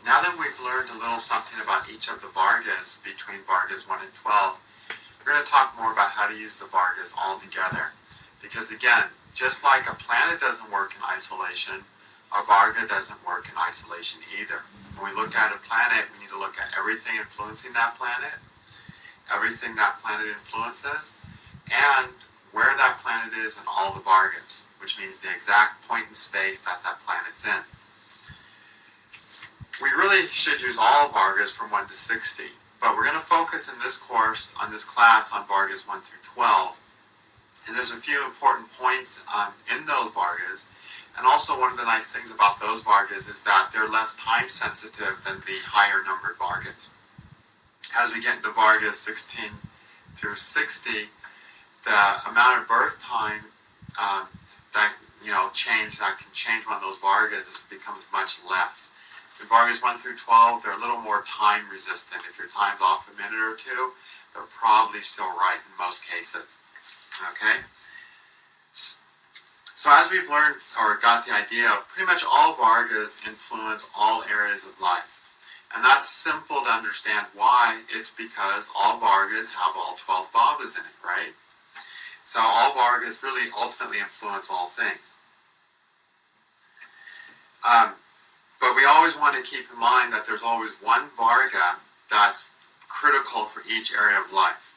Now that we've learned a little something about each of the Vargas between Vargas 1 and 12, we're going to talk more about how to use the Vargas all together. Because again, just like a planet doesn't work in isolation, a Varga doesn't work in isolation either. When we look at a planet, we need to look at everything influencing that planet, everything that planet influences, and where that planet is in all the Vargas, which means the exact point in space that that planet's in. We really should use all Vargas from 1 to 60, but we're going to focus in this course, on this class, on Vargas 1 through 12. And there's a few important points in those Vargas. And also one of the nice things about those Vargas is that they're less time sensitive than the higher numbered Vargas. As we get into Vargas 16 through 60, the amount of birth time that can change one of those Vargas becomes much less. In Vargas 1 through 12, they're a little more time resistant. If your time's off a minute or two, they're probably still right in most cases. Okay? So as we've learned or got the idea, pretty much all Vargas influence all areas of life. And that's simple to understand why. It's because all Vargas have all 12 bhavas in it, right? So all Vargas really ultimately influence all things. But we always want to keep in mind that there's always one Varga that's critical for each area of life.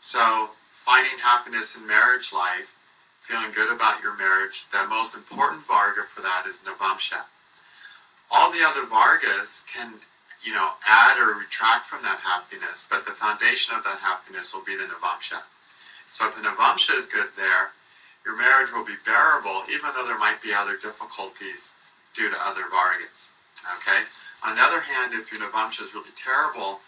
So finding happiness in marriage life, feeling good about your marriage, the most important Varga for that is Navamsha. All the other Vargas can, add or retract from that happiness, but the foundation of that happiness will be the Navamsha. So if the Navamsha is good there, your marriage will be bearable, even though there might be other difficulties due to other Vargas. Okay? On the other hand, if your Navamsha is really terrible,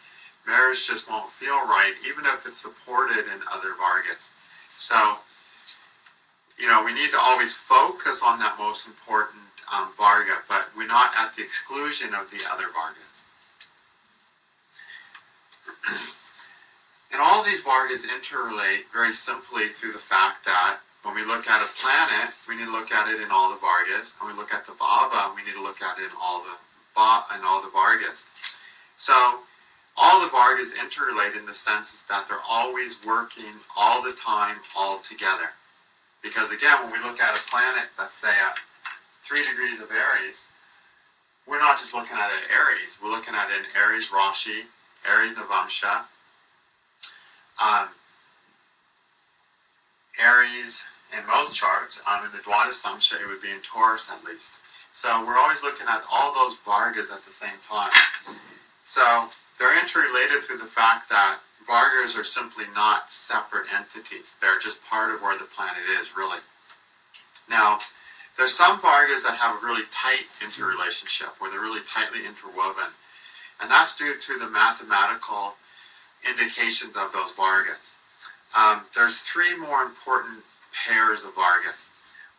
marriage just won't feel right, even if it's supported in other Vargas. So, we need to always focus on that most important Varga, but we're not at the exclusion of the other Vargas. And all these Vargas interrelate very simply through the fact that when we look at a planet, we need to look at it in all the Vargas. When we look at the Bhava, we need to look at it in all the Vargas. So all the Vargas interrelate in the sense that they're always working all the time, all together. Because again, when we look at a planet, let's say at 3 degrees of Aries, we're not just looking at it in Aries. We're looking at it in Aries Rashi, Aries Navamsha, Aries in most charts, in the Dwadasamsha, it would be in Taurus at least. So we're always looking at all those Vargas at the same time. So they're interrelated through the fact that Vargas are simply not separate entities. They're just part of where the planet is, really. Now, there's some Vargas that have a really tight interrelationship, where they're really tightly interwoven. And that's due to the mathematical indications of those Vargas. There's 3 more important pairs of Vargas.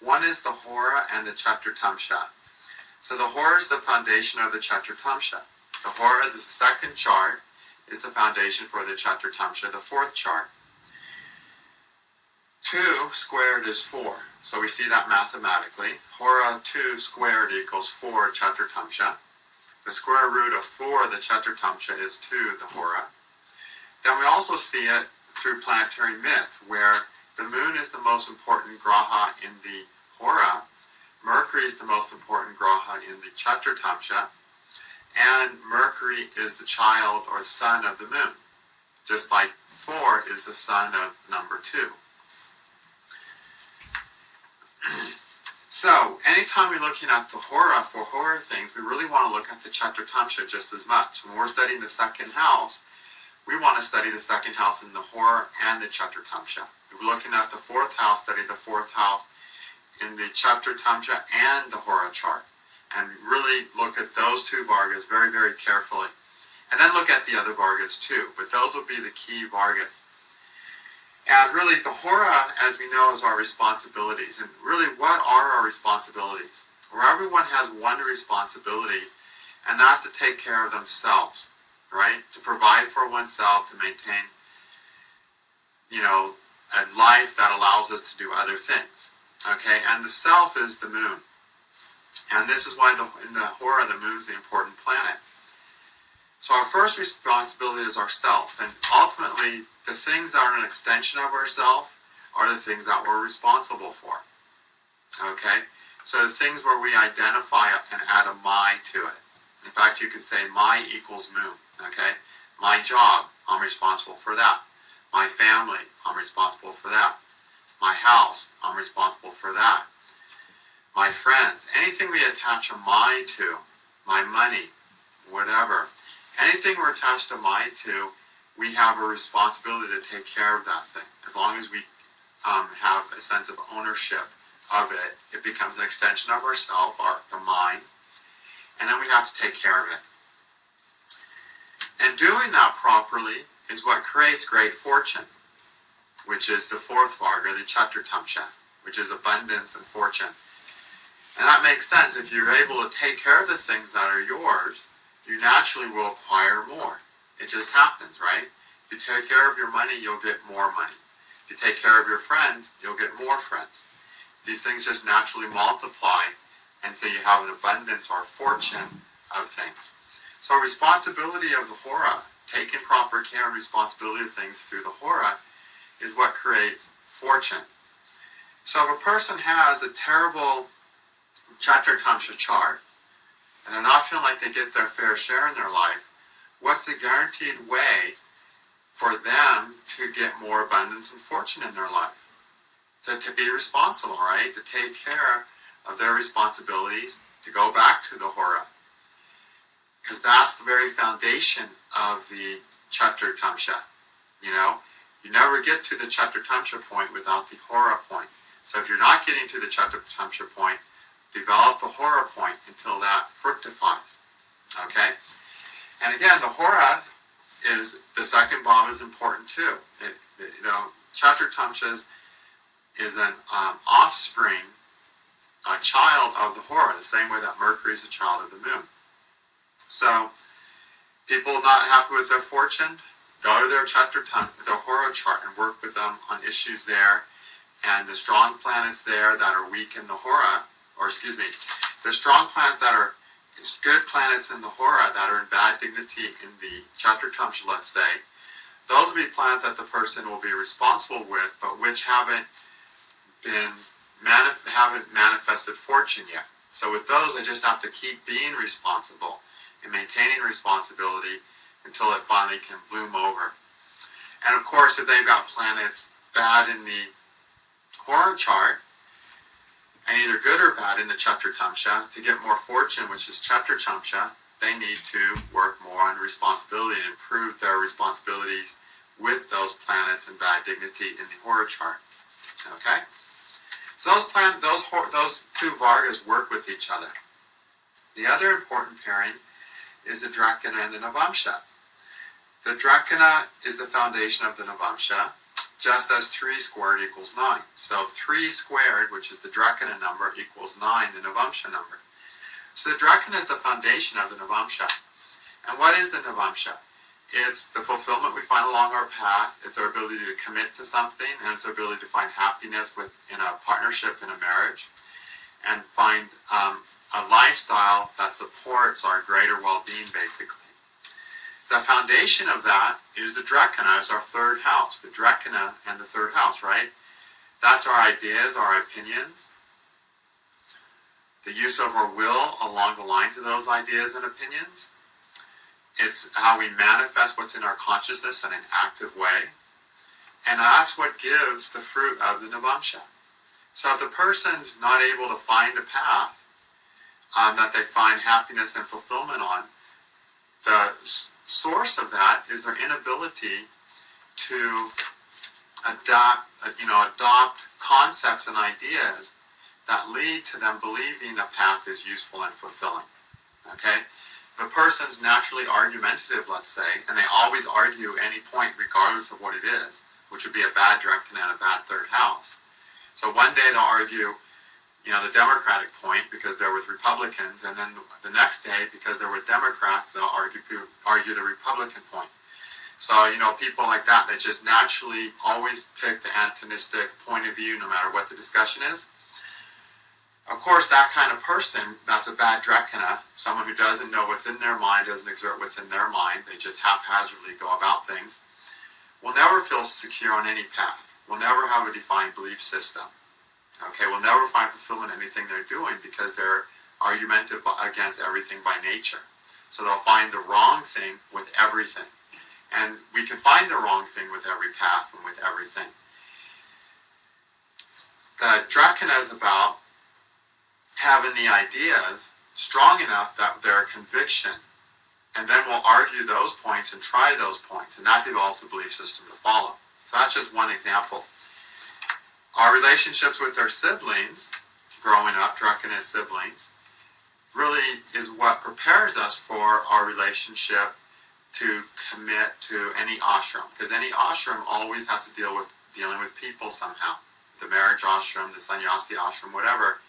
One is the Hora and the Chaturtamsha. So the Hora is the foundation of the Chaturtamsha. The Hora, the second chart, is the foundation for the Chaturtamsha, the 4th chart. 2 squared is 4. So we see that mathematically. Hora 2 squared equals 4 Chaturtamsha. The square root of 4, the Chaturtamsha, is 2, the Hora. Then we also see it through planetary myth, where the moon is the most important graha in the Hora, Mercury is the most important graha in the Chaturtamsha, and Mercury is the child or son of the moon, just like 4 is the son of number 2. So, anytime we're looking at the Hora for Hora things, we really want to look at the Chaturtamsha just as much. When we're studying the second house, we want to study the second house in the Hora and the Chaturtamsha. If we're looking at the 4th house, study the 4th house in the Chaturtamsha and the Hora chart. And really look at those 2 Vargas very, very carefully. And then look at the other Vargas too. But those will be the key Vargas. And really, the Hora, as we know, is our responsibilities. And really, what are our responsibilities? Well, everyone has one responsibility, and that's to take care of themselves, right? To provide for oneself, to maintain, a life that allows us to do other things, okay? And the self is the moon. And this is why in the Hora, the moon's the important planet. So our first responsibility is ourself, and ultimately the things that are an extension of ourself are the things that we're responsible for. Okay? So the things where we identify and add a my to it. In fact, you could say my equals moon. Okay? My job, I'm responsible for that. My family, I'm responsible for that. My house, I'm responsible for that. My friends, anything we attach a my to, my money, whatever, anything we're attached a my to, we have a responsibility to take care of that thing. As long as we have a sense of ownership of it, it becomes an extension of ourself, the mind, and then we have to take care of it. And doing that properly is what creates great fortune, which is the fourth Varga, the Chaturtamsha, which is abundance and fortune. And that makes sense. If you're able to take care of the things that are yours, you naturally will acquire more. It just happens, right? If you take care of your money, you'll get more money. If you take care of your friends, you'll get more friends. These things just naturally multiply until you have an abundance or fortune of things. So responsibility of the Hora, taking proper care and responsibility of things through the Hora, is what creates fortune. So if a person has a terrible Chaturtamsha chart, and they're not feeling like they get their fair share in their life, what's the guaranteed way for them to get more abundance and fortune in their life? To be responsible, right? To take care of their responsibilities, to go back to the Hora. Because that's the very foundation of the Chaturtamsha. You know, you never get to the Chaturtamsha point without the Hora point. So if you're not getting to the Chaturtamsha point, develop the Hora point until that fructifies. Okay? And again, the Hora is, the second bhava is important too. Chaturtamsha is an offspring, a child of the Hora, the same way that Mercury is a child of the moon. So, people not happy with their fortune, go to their their Hora chart and work with them on issues there. And the strong planets there that are weak in the Hora, there's strong planets that are good planets in the Hora that are in bad dignity in the Chaturtamsha, let's say. Those will be planets that the person will be responsible with, but which haven't manifested fortune yet. So with those, they just have to keep being responsible and maintaining responsibility until it finally can bloom over. And of course, if they've got planets bad in the Hora chart, and either good or bad in the Chaturtamsha, to get more fortune, which is Chaturtamsha, they need to work more on responsibility and improve their responsibilities with those planets in bad dignity in the Hora chart. Okay? So those two Vargas work with each other. The other important pairing is the Drakana and the Navamsha. The Drakana is the foundation of the Navamsha, just as 3 squared equals 9. So 3 squared, which is the Drakana number, equals 9, the Navamsha number. So the Drakana is the foundation of the Navamsha. And what is the Navamsha? It's the fulfillment we find along our path. It's our ability to commit to something, and it's our ability to find happiness in a partnership, in a marriage, and find a lifestyle that supports our greater well-being, basically. The foundation of that is the Drakana, is our third house. The Drakana and the third house, right? That's our ideas, our opinions. The use of our will along the lines of those ideas and opinions. It's how we manifest what's in our consciousness in an active way. And that's what gives the fruit of the Navamsha. So if the person's not able to find a path that they find happiness and fulfillment on, the source of that is their inability to adopt concepts and ideas that lead to them believing the path is useful and fulfilling. Okay? If a person's naturally argumentative, let's say, and they always argue any point regardless of what it is, which would be a bad Drakana and a bad third house. So one day they'll argue, the Democratic point because they're with Republicans, and then the next day, because they're with Democrats, they'll argue the Republican point. So, people like that just naturally always pick the antagonistic point of view no matter what the discussion is. Of course, that kind of person, that's a bad drekana, someone who doesn't know what's in their mind, doesn't exert what's in their mind, they just haphazardly go about things, will never feel secure on any path, will never have a defined belief system, okay, will never find fulfillment in anything they're doing because they're argumentative against everything by nature. So they'll find the wrong thing with everything. And we can find the wrong thing with every path and with everything. The drekana is about having the ideas strong enough that they're a conviction, and then we'll argue those points and try those points, and that develops a belief system to follow. So that's just one example. Our relationships with our siblings, growing up, drekana siblings, really is what prepares us for our relationship to commit to any ashram, because any ashram always has to dealing with people somehow. The marriage ashram, the sannyasi ashram, whatever.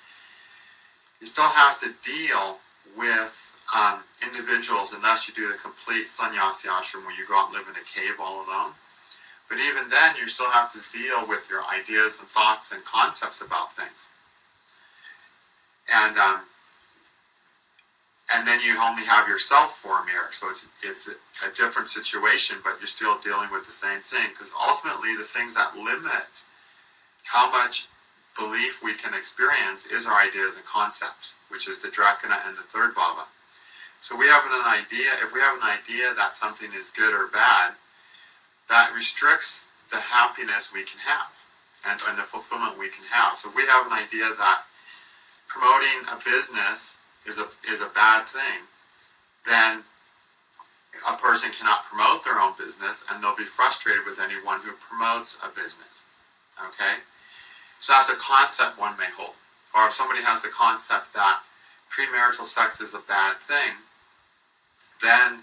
You still have to deal with individuals unless you do the complete sannyasi ashram where you go out and live in a cave all alone. But even then, you still have to deal with your ideas and thoughts and concepts about things. And then you only have yourself for a mirror. So it's a different situation, but you're still dealing with the same thing. Because ultimately, the things that limit how much belief we can experience is our ideas and concepts, which is the drekana and the third bhava. So we have an idea, if we have an idea that something is good or bad, that restricts the happiness we can have and the fulfillment we can have. So if we have an idea that promoting a business is a bad thing, then a person cannot promote their own business and they'll be frustrated with anyone who promotes a business. Okay? So that's a concept one may hold. Or if somebody has the concept that premarital sex is a bad thing, then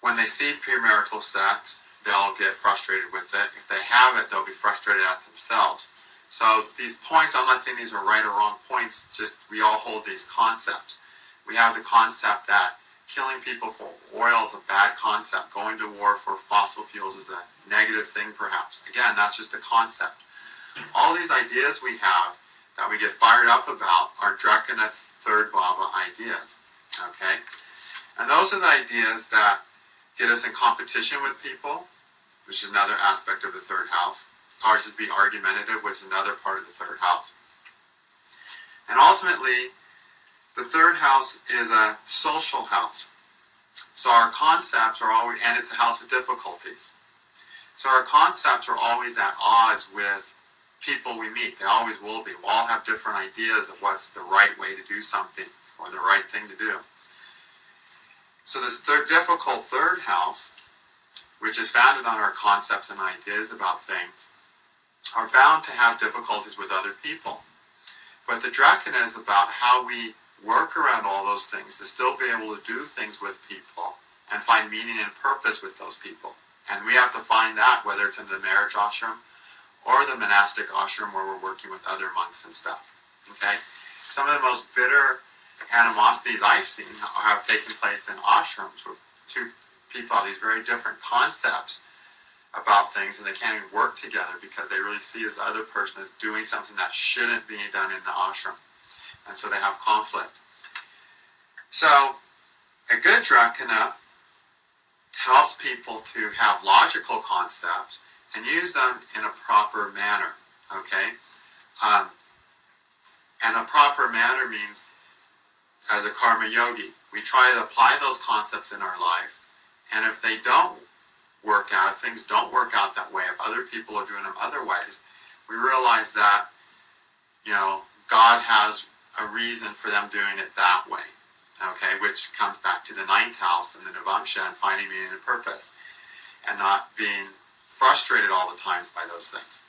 when they see premarital sex, they'll get frustrated with it. If they have it, they'll be frustrated at themselves. So these points, I'm not saying these are right or wrong points, just we all hold these concepts. We have the concept that killing people for oil is a bad concept. Going to war for fossil fuels is a negative thing perhaps. Again, that's just a concept. All these ideas we have that we get fired up about are drekana third bhava ideas. Okay? And those are the ideas that get us in competition with people, which is another aspect of the third house. Ours is be argumentative, which is another part of the third house. And ultimately, the third house is a social house. So our concepts are always, and it's a house of difficulties. So our concepts are always at odds with people we meet. They always will be. We'll all have different ideas of what's the right way to do something or the right thing to do. So this difficult third house, which is founded on our concepts and ideas about things, are bound to have difficulties with other people. But the drekana is about how we work around all those things to still be able to do things with people and find meaning and purpose with those people. And we have to find that, whether it's in the marriage ashram or the monastic ashram where we're working with other monks and stuff. Okay? Some of the most bitter animosities I've seen have taken place in ashrams where two people have these very different concepts about things and they can't even work together because they really see this other person as doing something that shouldn't be done in the ashram. And so they have conflict. So a good drekana helps people to have logical concepts and use them in a proper manner. Okay? And a proper manner means, as a karma yogi, we try to apply those concepts in our life, and if they don't work out, if things don't work out that way, if other people are doing them other ways, we realize that, God has a reason for them doing it that way, okay, which comes back to the ninth house and the navamsha and finding meaning and purpose, and not being frustrated all the times by those things.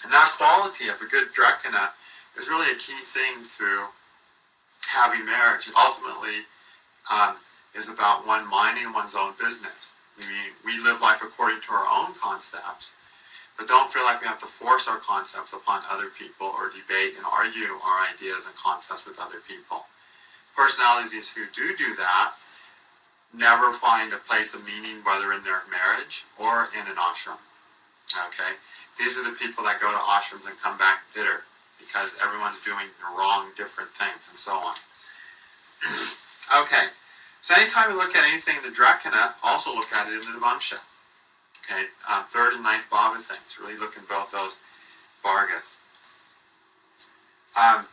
And that quality of a good drekana is really a key thing through having marriage. It ultimately is about one minding one's own business. I mean, we live life according to our own concepts, but don't feel like we have to force our concepts upon other people or debate and argue our ideas and concepts with other people. Personalities who do that never find a place of meaning, whether in their marriage or in an ashram. Okay? These are the people that go to ashrams and come back bitter because everyone's doing the wrong different things and so on. Okay, so anytime you look at anything in the Drekana, also look at it in the Navamsha. Okay, third and ninth bhava things, really look in both those Vargas. And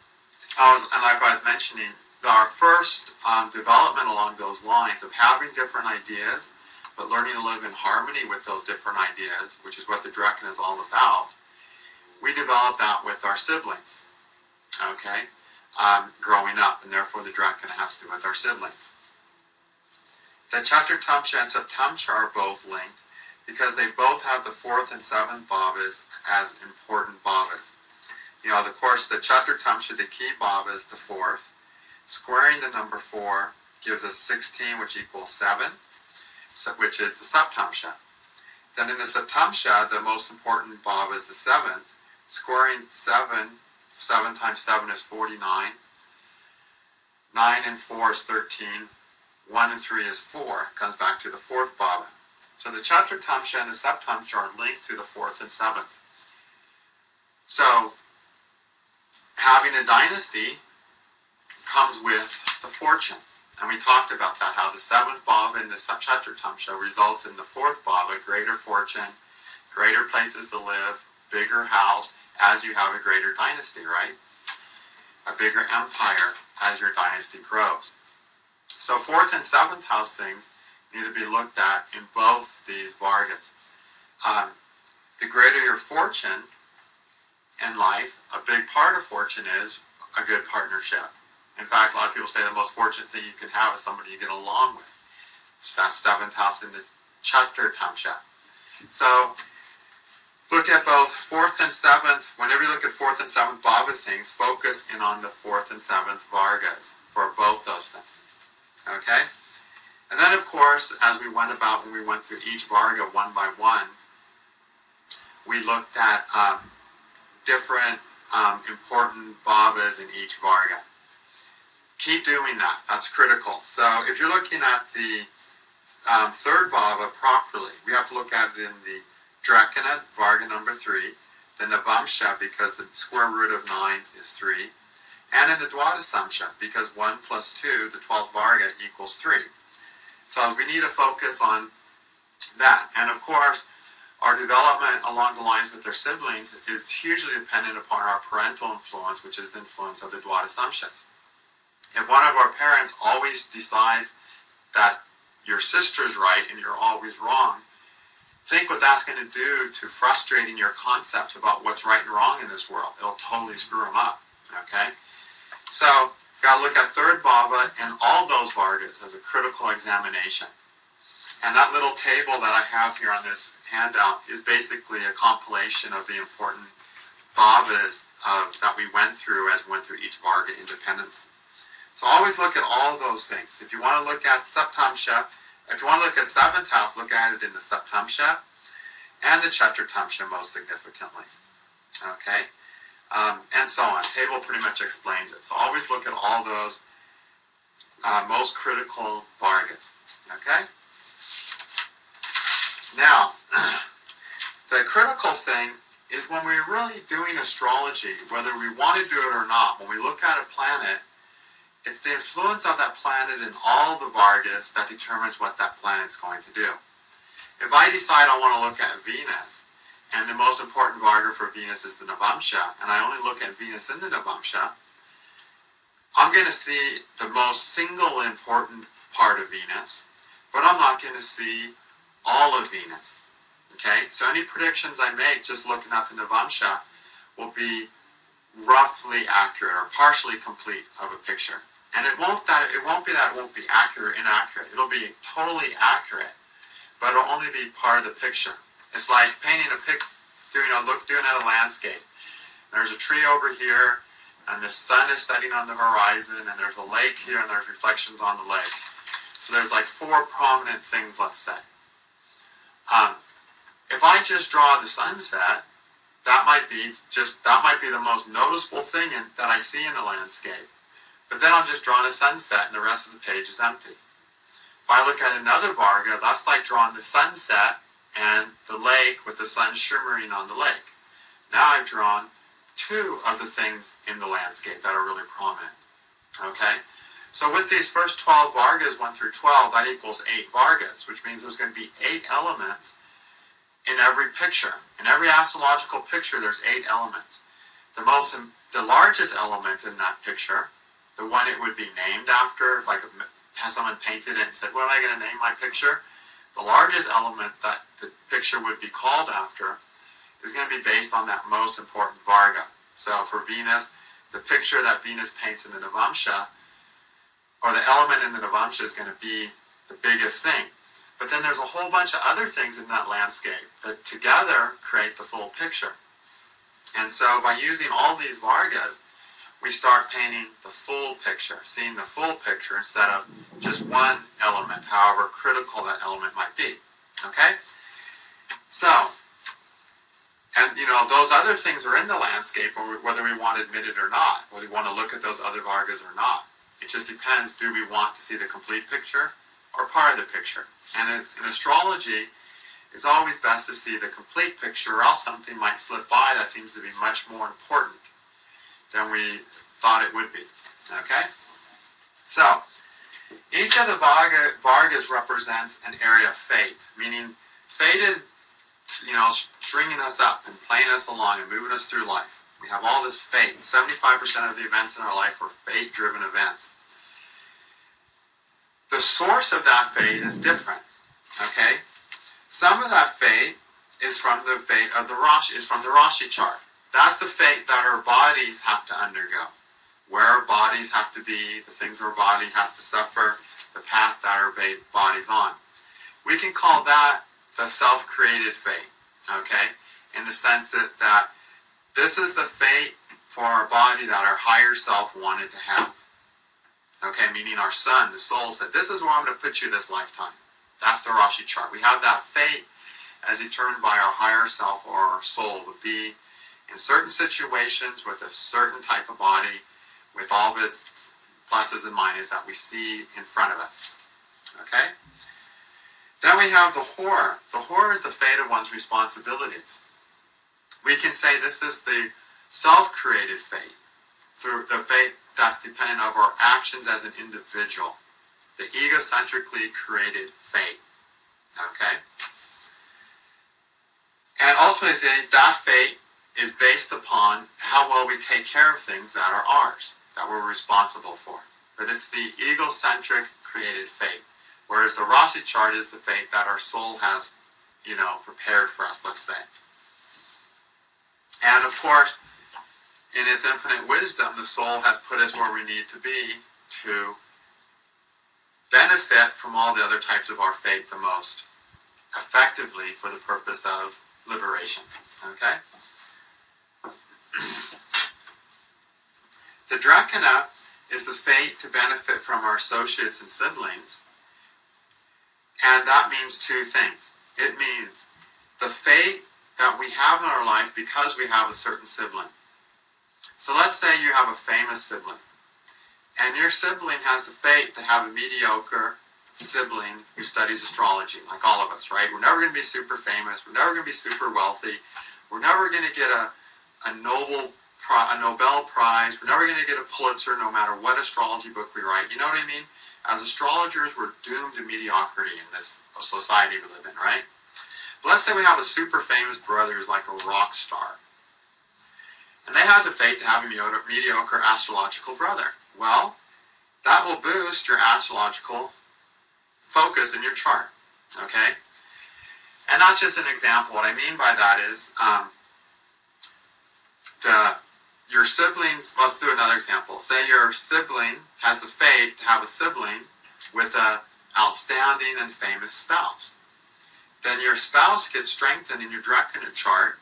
like I was mentioning, our first development along those lines of having different ideas, but learning to live in harmony with those different ideas, which is what the Drekana is all about, we developed that with our siblings, okay, growing up, and therefore the Drekana has to do with our siblings. The Chaturtamsha and Saptamsha are both linked because they both have the fourth and seventh bhavas as important bhavas. You know, of course, the Chaturtamsha, the key bhava, is the fourth. Squaring the number 4 gives us 16, which equals 7, which is the Saptamsha. Then in the Saptamsha, the most important bhava is the 7th. Squaring 7 times 7 is 49. 9 and 4 is 13. 1 and 3 is 4. Comes back to the fourth bhava. So the Chaturtamsha and the Saptamsha are linked to the fourth and seventh. So having a dynasty comes with the fortune. And we talked about that, how the seventh bhava in the Chaturtamsha results in the fourth bhava, greater fortune, greater places to live, bigger house, as you have a greater dynasty, right? A bigger empire as your dynasty grows. So fourth and seventh house things need to be looked at in both these Vargas. The greater your fortune in life, a big part of fortune is a good partnership. In fact, a lot of people say the most fortunate thing you can have is somebody you get along with. So that's seventh house in the Chaturtamsha. So look at both fourth and seventh. Whenever you look at fourth and seventh bhava things, focus in on the fourth and seventh Vargas for both those things. Okay? And then, of course, as we went about when we went through each Varga one by one, we looked at different important bhavas in each Varga. Keep doing that. That's critical. So if you're looking at the third bhava properly, we have to look at it in the Drekana, Varga number 3, the Navamsha, because the square root of 9 is 3, and in the Dwadasamsha, because 1 plus 2, the 12th Varga, equals 3. So we need to focus on that. And of course, our development along the lines with their siblings is hugely dependent upon our parental influence, which is the influence of the Dwadasamshas. If one of our parents always decides that your sister's right and you're always wrong, think what that's going to do to frustrating your concepts about what's right and wrong in this world. It'll totally screw them up, okay? So, got to look at third bhava and all those Vargas as a critical examination. And that little table that I have here on this handout is basically a compilation of the important bhavas that we went through as we went through each Varga independently. So always look at all those things. If you want to look at Saptamsha, if you want to look at seventh house, look at it in the Saptamsha and the Chaturtamsha most significantly. Okay? And so on. Table pretty much explains it. So always look at all those most critical Vargas. Okay? Now, the critical thing is when we're really doing astrology, whether we want to do it or not, when we look at a planet, it's the influence of that planet in all the Vargas that determines what that planet's going to do. If I decide I want to look at Venus, and the most important Varga for Venus is the Navamsha, and I only look at Venus in the Navamsha, I'm going to see the most single important part of Venus, but I'm not going to see all of Venus. Okay? So any predictions I make just looking at the Navamsha will be roughly accurate or partially complete of a picture. And it won't be accurate or inaccurate. It'll be totally accurate, but it'll only be part of the picture. It's like painting doing at a landscape. There's a tree over here, and the sun is setting on the horizon, and there's a lake here, and there's reflections on the lake. So there's like 4 prominent things, let's say. If I just draw the sunset, that might be the most noticeable thing that I see in the landscape. But then I'm just drawing a sunset and the rest of the page is empty. If I look at another Varga, that's like drawing the sunset and the lake with the sun shimmering on the lake. Now I've drawn two of the things in the landscape that are really prominent. Okay? So with these first 12 Vargas, 1 through 12, that equals 8 Vargas, which means there's going to be 8 elements in every picture. In every astrological picture, there's 8 elements. The largest element in that picture, the one it would be named after, like has someone painted it and said, what am I going to name my picture? The largest element that the picture would be called after is going to be based on that most important Varga. So for Venus, the picture that Venus paints in the Navamsha, or the element in the Navamsha, is going to be the biggest thing. But then there's a whole bunch of other things in that landscape that together create the full picture. And so by using all these Vargas, we start painting the full picture, seeing the full picture instead of just one element, however critical that element might be. Okay? So, and those other things are in the landscape, whether we want to admit it or not, whether we want to look at those other Vargas or not. It just depends, do we want to see the complete picture or part of the picture? And in astrology, it's always best to see the complete picture, or else something might slip by that seems to be much more important than we thought it would be. Okay? So, each of the Vargas represents an area of fate, meaning fate is, stringing us up and playing us along and moving us through life. We have all this fate. 75% of the events in our life are fate-driven events. The source of that fate is different. Okay? Some of that fate is from the fate of the Rashi chart. That's the fate that our bodies have to undergo. Where our bodies have to be, the things our body has to suffer, the path that our body's on. We can call that the self-created fate, okay? In the sense that this is the fate for our body that our higher self wanted to have. Okay, meaning our son, the soul, said, this is where I'm going to put you this lifetime. That's the Rashi chart. We have that fate as determined by our higher self, or our soul would be in certain situations with a certain type of body, with all of its pluses and minuses that we see in front of us. Okay? Then we have the horror. The horror is the fate of one's responsibilities. We can say this is the self-created fate, through the fate that's dependent on our actions as an individual, the egocentrically created fate. Okay? And ultimately, that fate is based upon how well we take care of things that are ours, that we're responsible for. But it's the egocentric created fate. Whereas the Rashi chart is the fate that our soul has, prepared for us, let's say. And of course, in its infinite wisdom, the soul has put us where we need to be to benefit from all the other types of our fate the most effectively for the purpose of liberation. Okay? The Drekana is the fate to benefit from our associates and siblings. And that means two things. It means the fate that we have in our life because we have a certain sibling. So let's say you have a famous sibling, and your sibling has the fate to have a mediocre sibling who studies astrology, like all of us, right? We're never going to be super famous. We're never going to be super wealthy. We're never going to get a Nobel Prize. We're never going to get a Pulitzer no matter what astrology book we write. You know what I mean? As astrologers, we're doomed to mediocrity in this society we live in, right? But let's say we have a super famous brother who's like a rock star. And they have the fate to have a mediocre astrological brother. Well, that will boost your astrological focus in your chart, okay? And that's just an example. What I mean by that is your siblings, let's do another example. Say your sibling has the fate to have a sibling with an outstanding and famous spouse. Then your spouse gets strengthened in your Drekana chart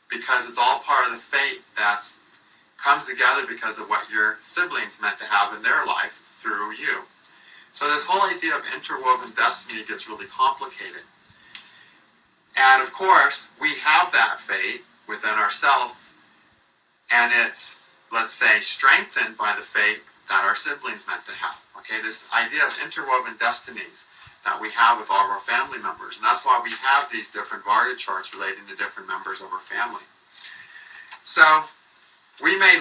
because it's all part of the fate that comes together because of what your siblings meant to have in their life through you. So this whole idea of interwoven destiny gets really complicated. And of course, we have that fate within ourselves, and it's, let's say, strengthened by the fate that our siblings meant to have. Okay, this idea of interwoven destinies that we have with all of our family members. And that's why we have these different Varga charts relating to different members of our family. So, We may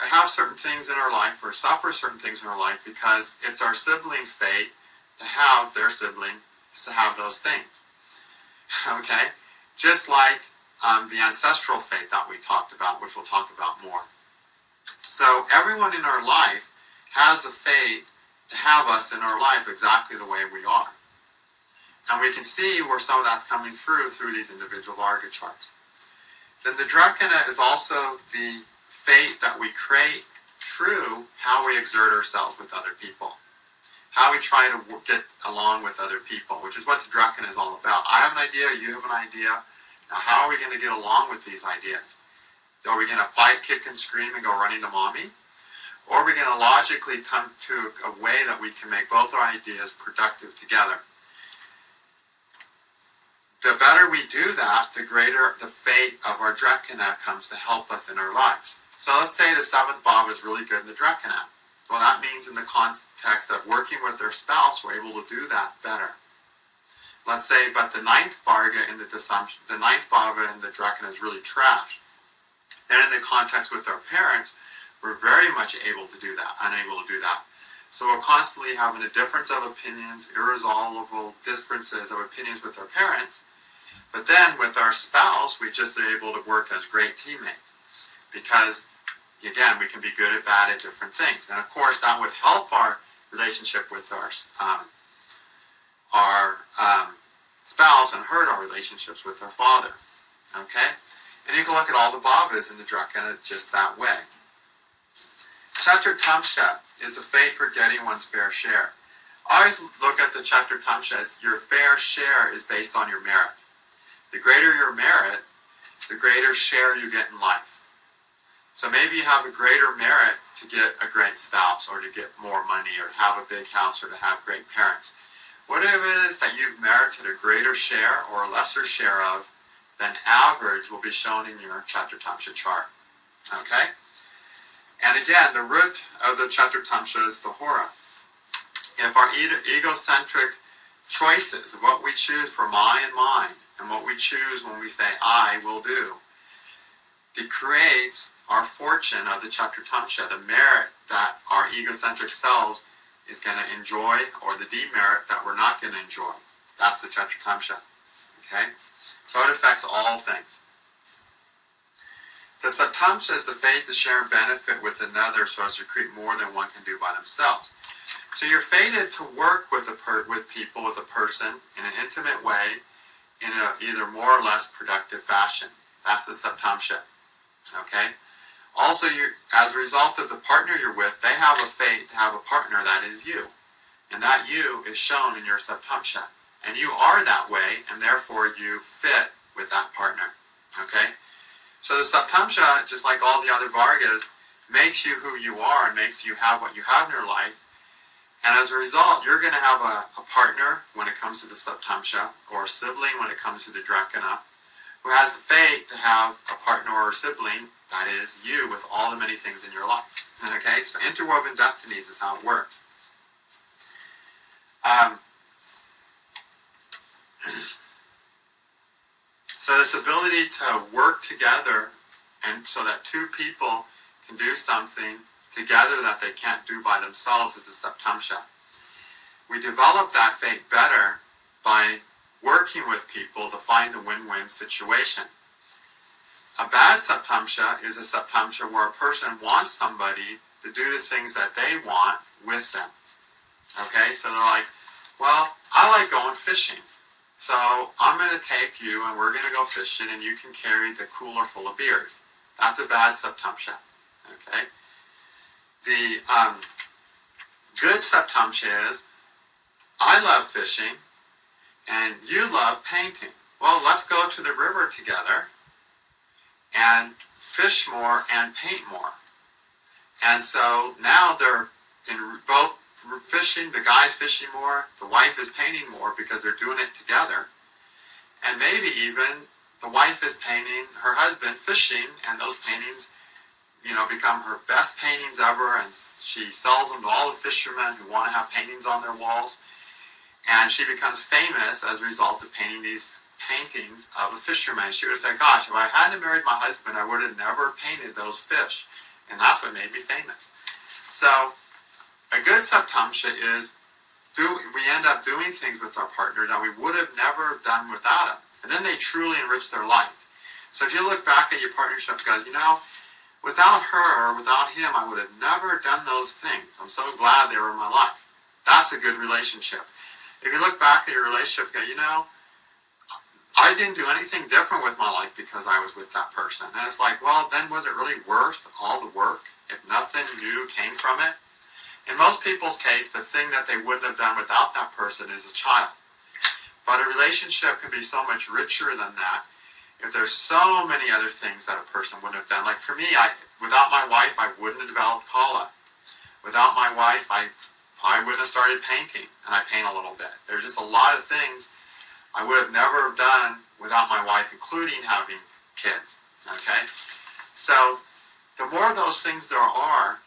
have certain things in our life or suffer certain things in our life because it's our siblings' fate to have their sibling to have those things. Okay? Just like the ancestral fate that we talked about, which we'll talk about more. So everyone in our life has the fate to have us in our life exactly the way we are. And we can see where some of that's coming through these individual Varga charts. Then the Drakana is also the fate that we create through how we exert ourselves with other people. How we try to get along with other people, which is what the Drakana is all about. I have an idea, you have an idea. Now how are we going to get along with these ideas? Are we going to fight, kick, and scream and go running to mommy? Or are we going to logically come to a way that we can make both our ideas productive together? The better we do that, the greater the fate of our Drakana comes to help us in our lives. So let's say the 7th Bhava is really good in the Drakana. Well, that means in the context of working with their spouse, we're able to do that better. Let's say, but the 9th Varga in the 9th Bhava in the Drakana is really trash. Then in the context with our parents, we're very much unable to do that. So we're constantly having a difference of opinions, irresolvable differences of opinions with our parents. But then with our spouse, we just are able to work as great teammates. Because, again, we can be good at bad at different things. And of course, that would help our relationship with our spouse and hurt our relationships with our father. Okay? And you can look at all the bhavas in the Drakana just that way. Chaturtamsha is the fate for getting one's fair share. I always look at the Chaturtamsha as your fair share is based on your merit. The greater your merit, the greater share you get in life. So maybe you have a greater merit to get a great spouse or to get more money or have a big house or to have great parents. Whatever it is that you've merited a greater share or a lesser share of, then average will be shown in your Chaturtamsha chart. Okay? And again, the root of the Chaturtamsha is the Hora. If our egocentric choices of what we choose for my and mine, and what we choose when we say I will do, it creates our fortune of the Chaturtamsha, the merit that our egocentric selves is going to enjoy, or the demerit that we're not going to enjoy. That's the Chaturtamsha. Okay? So it affects all things. The Saptamsha is the fate to share and benefit with another so as to create more than one can do by themselves. So you're fated to work with people, with a person, in an intimate way, in a either more or less productive fashion. That's the Saptamsha. Okay? Also, as a result of the partner you're with, they have a fate to have a partner that is you. And that you is shown in your Saptamsha. And you are that way, and therefore you fit with that partner. Okay? So the Saptamsha, just like all the other Vargas, makes you who you are and makes you have what you have in your life. And as a result, you're going to have a partner when it comes to the Saptamsha, or a sibling when it comes to the Drakana, who has the fate to have a partner or a sibling that is you with all the many things in your life. Okay? So interwoven destinies is how it works. So this ability to work together and so that two people can do something together that they can't do by themselves is the Saptamsha. We develop that fate better by working with people to find the win-win situation. A bad Saptamsha is a Saptamsha where a person wants somebody to do the things that they want with them. Okay, so they're like, well, I like going fishing. So I'm going to take you and we're going to go fishing and you can carry the cooler full of beers. That's a bad Saptamsha. Okay? The good Saptamsha is, I love fishing and you love painting. Well, let's go to the river together and fish more and paint more. And so now they're in both fishing, the guy's fishing more, the wife is painting more because they're doing it together. And maybe even the wife is painting her husband fishing, and those paintings, become her best paintings ever, and she sells them to all the fishermen who want to have paintings on their walls. And she becomes famous as a result of painting these paintings of a fisherman. She would have said, gosh, if I hadn't married my husband, I would have never painted those fish. And that's what made me famous. So a good subtamsha is we end up doing things with our partner that we would have never done without them. And then they truly enrich their life. So if you look back at your partnership and go, without her or without him, I would have never done those things. I'm so glad they were in my life. That's a good relationship. If you look back at your relationship and go, I didn't do anything different with my life because I was with that person. And it's like, well, then was it really worth all the work if nothing new came from it? In most people's case, the thing that they wouldn't have done without that person is a child. But a relationship could be so much richer than that if there's so many other things that a person wouldn't have done. Like for me, without my wife, I wouldn't have developed Kala. Without my wife, I wouldn't have started painting, and I paint a little bit. There's just a lot of things I would have never done without my wife, including having kids. Okay? So the more of those things there are,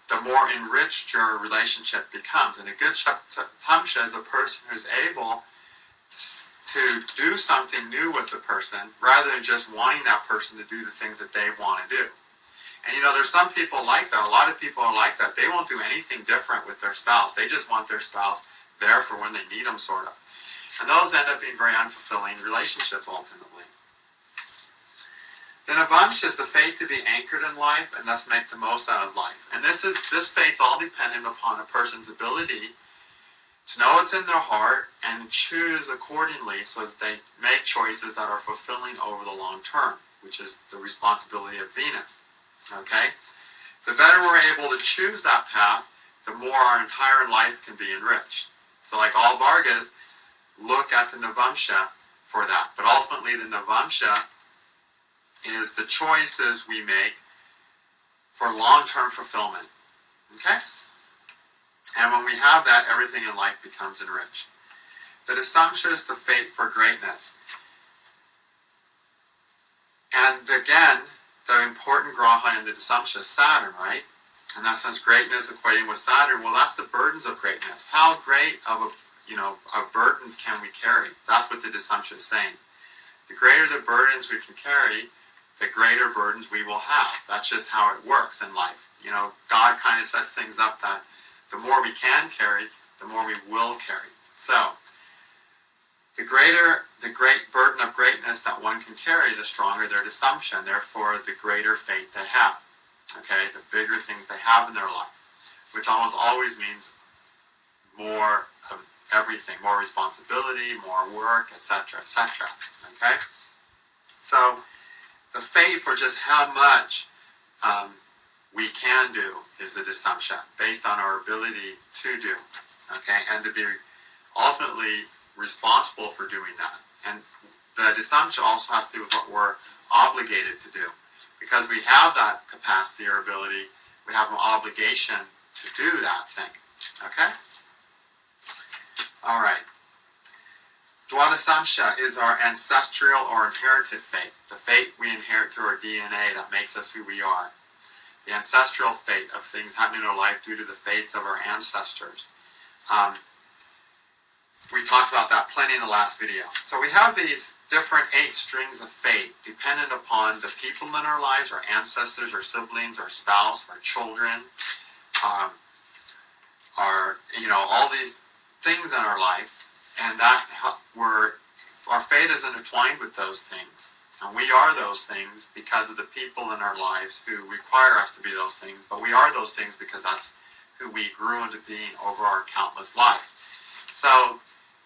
the more enriched your relationship becomes. And a good tamsha is a person who's able to do something new with the person rather than just wanting that person to do the things that they want to do. And there's some people like that. A lot of people are like that. They won't do anything different with their spouse. They just want their spouse there for when they need them, sort of. And those end up being very unfulfilling relationships ultimately. Then Avamsha is the faith to be anchored in life and thus make the most out of life. And this faith's all dependent upon a person's ability to know what's in their heart and choose accordingly so that they make choices that are fulfilling over the long term, which is the responsibility of Venus. Okay? The better we're able to choose that path, the more our entire life can be enriched. So like all Vargas, look at the Navamsha for that. But ultimately the Navamsha is the choices we make for long-term fulfillment. Okay? And when we have that, everything in life becomes enriched. The Dasamsha is the faith for greatness. And again, the important graha in the Dasamsha is Saturn, right? And that sense greatness equating with Saturn, well, that's the burdens of greatness. How great of burdens can we carry? That's what the Dasamsha is saying. The greater the burdens we can carry, the greater burdens we will have. That's just how it works in life. God kind of sets things up that the more we can carry, the more we will carry. So, the great burden of greatness that one can carry, the stronger their Dasamsha, and therefore the greater faith they have. Okay, the bigger things they have in their life, which almost always means more of everything, more responsibility, more work, etc., etc. Okay, so the faith for just how much we can do is the Dasamsha, based on our ability to do, okay, and to be ultimately responsible for doing that. And the Dasamsha also has to do with what we're obligated to do. Because we have that capacity or ability, we have an obligation to do that thing. Okay? Alright. Dwadasamsha is our ancestral or inherited fate. The fate we inherit through our DNA that makes us who we are. The ancestral fate of things happening in our life due to the fates of our ancestors. We talked about that plenty in the last video. So we have these different 8 strings of fate dependent upon the people in our lives, our ancestors, our siblings, our spouse, our children, all these things in our life, and that our fate is intertwined with those things. And we are those things because of the people in our lives who require us to be those things, but we are those things because that's who we grew into being over our countless lives. So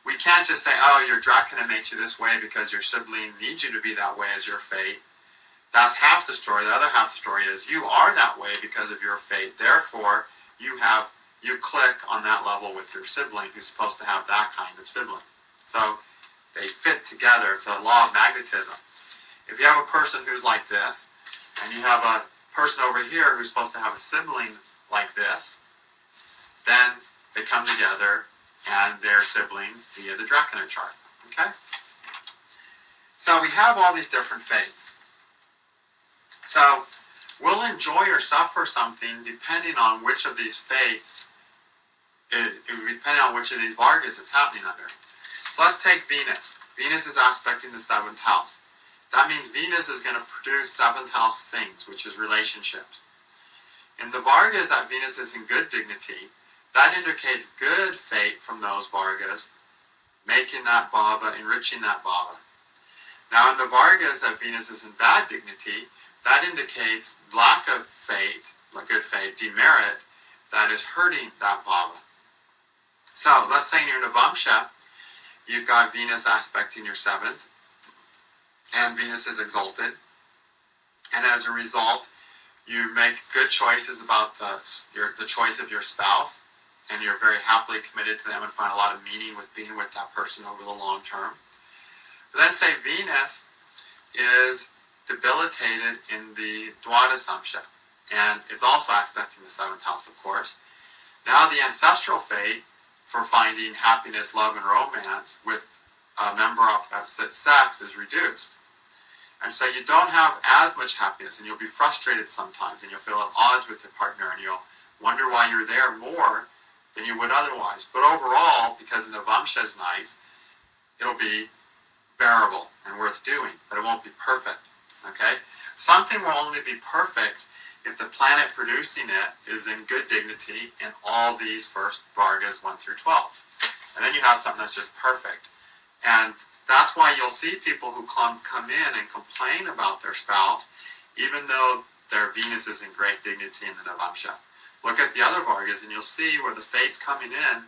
we can't just say, oh, your Dracula makes you this way because your sibling needs you to be that way as your fate. That's half the story. The other half of the story is you are that way because of your fate. Therefore, you click on that level with your sibling who's supposed to have that kind of sibling. So they fit together. It's a law of magnetism. If you have a person who's like this, and you have a person over here who's supposed to have a sibling like this, then they come together and they're siblings via the Dracula chart. Okay? So we have all these different fates. So we'll enjoy or suffer something depending on which of these fates, depending on which of these Vargas it's happening under. So let's take Venus. Venus is aspecting the 7th house. That means Venus is going to produce 7th house things, which is relationships. In the Vargas, that Venus is in good dignity. That indicates good fate from those Vargas, making that bhava, enriching that bhava. Now in the Vargas, that Venus is in bad dignity. That indicates lack of fate, like good fate, demerit, that is hurting that bhava. So let's say in your Navamsha, you've got Venus aspecting your 7th, and Venus is exalted, and as a result, you make good choices about the choice of your spouse, and you're very happily committed to them and find a lot of meaning with being with that person over the long term. But then say Venus is debilitated in the Dwadasamsha, and it's also aspecting the 7th house, of course. Now the ancestral fate for finding happiness, love, and romance with a member of opposite sex is reduced. And so you don't have as much happiness, and you'll be frustrated sometimes, and you'll feel at odds with your partner, and you'll wonder why you're there more than you would otherwise. But overall, because the Navamsha is nice, it'll be bearable and worth doing, but it won't be perfect. Okay? Something will only be perfect if the planet producing it is in good dignity in all these first Vargas 1 through 12. And then you have something that's just perfect. And that's why you'll see people who come in and complain about their spouse, even though their Venus is in great dignity in the Navamsha. Look at the other Vargas and you'll see where the fate's coming in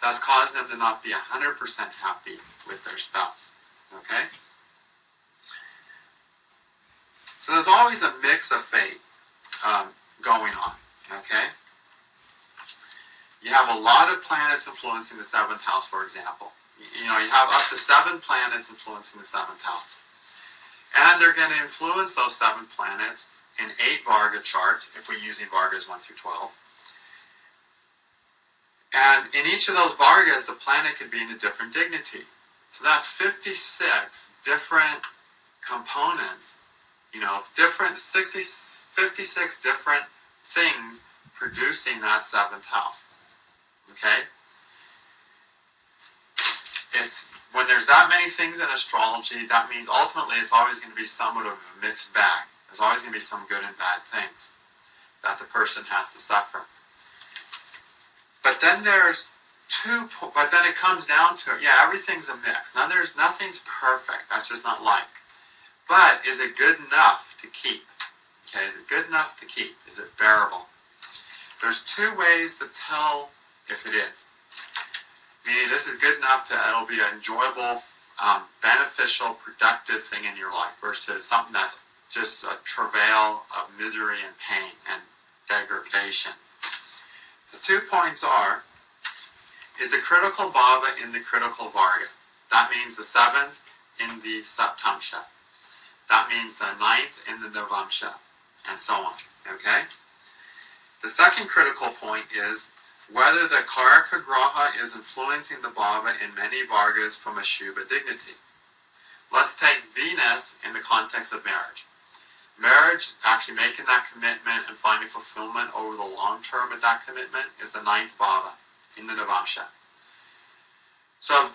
that's caused them to not be 100% happy with their spouse. Okay? So there's always a mix of fate going on. Okay? You have a lot of planets influencing the 7th house, for example. You have up to 7 planets influencing the 7th house. And they're going to influence those 7 planets in 8 Varga charts, if we're using Vargas 1 through 12. And in each of those Vargas, the planet could be in a different dignity. So that's 56 different components, 56 different things producing that 7th house. Okay? When there's that many things in astrology, that means ultimately it's always going to be somewhat of a mixed bag. There's always going to be some good and bad things that the person has to suffer. But then it comes down to, everything's a mix. Now nothing's perfect. That's just not life. But is it good enough to keep? Okay, is it good enough to keep? Is it bearable? There's 2 ways to tell if it is. Meaning this is good enough to, it'll be an enjoyable, beneficial, productive thing in your life versus something that's just a travail of misery and pain and degradation. The 2 points are, is the critical bhava in the critical Varga? That means the 7th in the Saptamsha. That means the 9th in the Navamsha, and so on. Okay? The second critical point is whether the Karaka Graha is influencing the bhava in many Vargas from a Shubha dignity. Let's take Venus in the context of marriage. Marriage, actually making that commitment and finding fulfillment over the long term with that commitment, is the 9th bhava in the Navamsha. So if